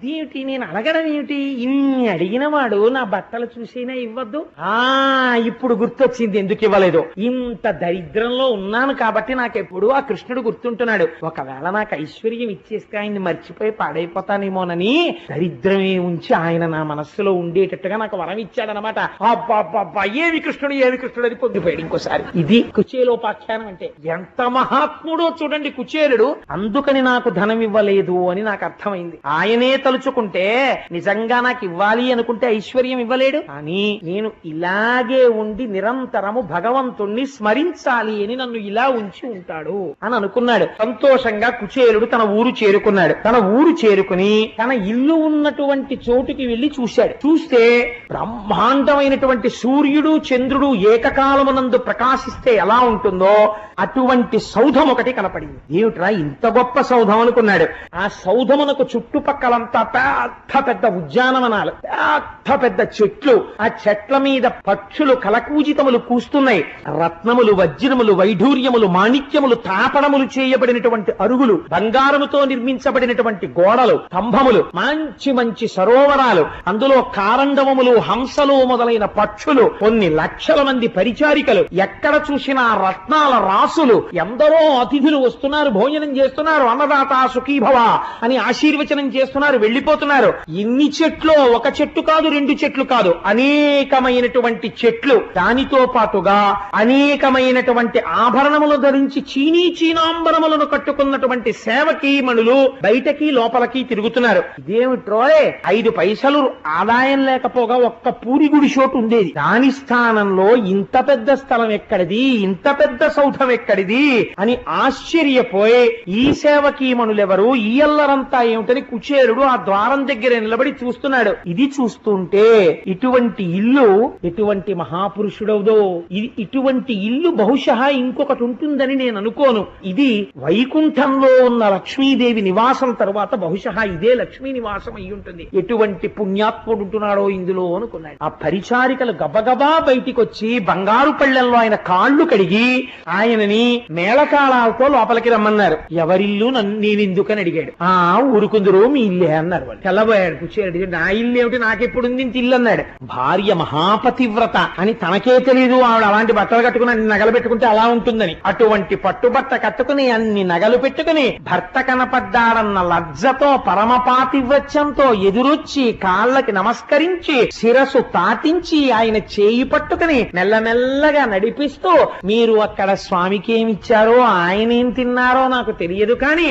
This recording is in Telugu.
ఇదేమిటి, నేను అడగడం ఏమిటి, ఇన్ని అడిగిన వాడు నా బట్టలు చూసైనా ఇవ్వద్దు. ఇప్పుడు గుర్తొచ్చింది ఎందుకు ఇవ్వలేదు. ఇంత దరిద్రంలో ఉన్నాను కాబట్టి నాకెప్పుడు ఆ కృష్ణుడు గుర్తుంటున్నాడు. ఒకవేళ నాకు ఐశ్వర్యం ఇచ్చేస్తే ఆయన్ని మర్చిపోయి పాడైపోతానేమోనని దరిద్రమే ఉంచి ఆయన నా మనస్సులో ఉండేటట్టుగా నాకు వరం ఇచ్చాడనమాట. అబ్బా ఏమి కృష్ణుడు అని పొందిపోయాడు ఇంకోసారి. ఇది కుచేలోపాఖ్యానం అంటే. ఎంత మహాత్ముడో చూడండి కుచేలుడు. అందుకని నాకు ధనం ఇవ్వలేదు అని నాకు అర్థమైంది. ఆయనే తలుచుకుంటే నిజంగా నాకు ఇవ్వాలి అనుకుంటే ఐశ్వర్యం ఇవ్వలేడు. కానీ నేను ఇలాగే ఉండి నిరంతరము భగవంతుణ్ణి స్మరించాలి అని నన్ను ఇలా ఉంచి ఉంటాడు అని అనుకున్నాడు. సంతోషంగా కుచేలుడు తన ఊరు చేరుకున్నాడు. తన ఊరు చేరుకుని తన ఇల్లు ఉన్నటువంటి చోటుకి వెళ్లి చూశాడు. చూస్తే బ్రహ్మాండమైనటువంటి సూర్యుడు చంద్రుడు ఏకకాలమునందు ప్రకాశిస్తే ఎలా ఉంటుందో అటువంటి సౌధం ఒకటి కనపడింది. ఏమిట్రా ఇంత గొప్ప సౌధం అనుకున్నాడు. ఆ సౌధమునకు చుట్టుపక్కలంతా పెద్ద పెద్ద ఉద్యానవనాలు, పెద్ద పెద్ద చెట్లు. ఆ చెట్ల మీద పక్షులు కలకూజితములు కూస్తున్నాయి. రత్నములు, వజ్రములు, వైఢూర్యములు, మాణిక్యములు, తాపడములు చేయబడినటువంటి అరుగులు, బంగారముతో నిర్మించబడినటువంటి గోడలు, స్తంభములు, మంచి మంచి సరోవరాలు, అందులో కారండవములు, హంసలు మొదలైన పక్షులు, కొన్ని లక్షల మంది పరిచారికలు, ఎక్కడ చూసినా రత్నాల రాసులు. ఎందరో అతిథులు వస్తున్నారు, భోజనం చేస్తున్నారు, అన్నదాత సుఖీభవ అని ఆశీర్వచనం చేస్తున్నారు, వెళ్లిపోతున్నారు. ఇన్ని చెట్లు, ఒక చెట్టు కాదు, రెండు చెట్లు కాదు, అనేకమైనటువంటి చెట్లు. దానితో పాటుగా అనేకమైనటువంటి ఆభరణములు ధరించి చీనాంబరములను కట్టుకున్నటువంటి సేవకీమణులు బయటకి లోపలికి తిరుగుతున్నారు. ఇదేమిట్రోయ్, 5 పైసలు ఆదాయం లేకపోగా ఒక్క పూరి గుడి చోటు ఉండేది. దాని స్థానంలో ఇంత పెద్ద స్థలం ఎక్కడిది, ఇంత పెద్ద సౌధం ఎక్కడిది అని ఆశ్చర్యపోయి ఈ సేవకీమణులెవరు, ఈ అల్లరంతా ఏమిటని కుచేలుడు ఆ ద్వారం దగ్గర నిలబడి చూస్తున్నాడు. ఇది చూస్తుంటే ఇటువంటి ఇల్లు ఎటువంటి మహాపురుషుడవుదో, ఇటువంటి ఇల్లు బహుశా ఇంకొకటి ఉంటుందని నేను అనుకోను. ఇది వైకుంఠంలో ఉన్న లక్ష్మీదేవి నివాసం తరువాత బహుశా ఇదే లక్ష్మీ నివాసం అయి ఉంటుంది. ఎటువంటి పుణ్యాత్ముడు ఉంటున్నాడో ఇందులో అనుకున్నాడు. ఆ పరిచారికలు గబగబా బయటికి వచ్చి బంగారు పళ్ళెంలో ఆయన కాళ్లు కడిగి ఆయనని మేళకాళాలతో లోపలికి రమ్మన్నారు. ఎవరిల్లు నేనెందుకని అడిగాడు. ఊరుకుందరు మీ ఇల్లే అన్నారు. వాళ్ళు తెల్లబోయాడు కుచేలుడు. నా ఇల్లు ఏమిటి, నాకెప్పుడు ఇంత ఇల్లు అన్నాడు. భార్య మహాపతివ్రత అని తనకే తెలియదు. ఆవిడ అలాంటి బట్టలు కట్టుకుని అన్ని నగలు పెట్టుకుంటే అలా ఉంటుందని. అటువంటి పట్టుబట్ట కట్టుకుని అన్ని నగలు పెట్టుకుని భర్త కనపడ్డాడన్న లజ్జతో పరమపాతివ్రత్యంతో ఎదురొచ్చి కాళ్ళకి నమస్కరించి శిరసు తాటించి ఆయన చేయి పట్టుకుని మెల్లమెల్లగా నడిపిస్తూ, మీరు అక్కడ స్వామికి ఏమిచ్చారో ఆయన ఏం తిన్నారో నాకు తెలియదు కానీ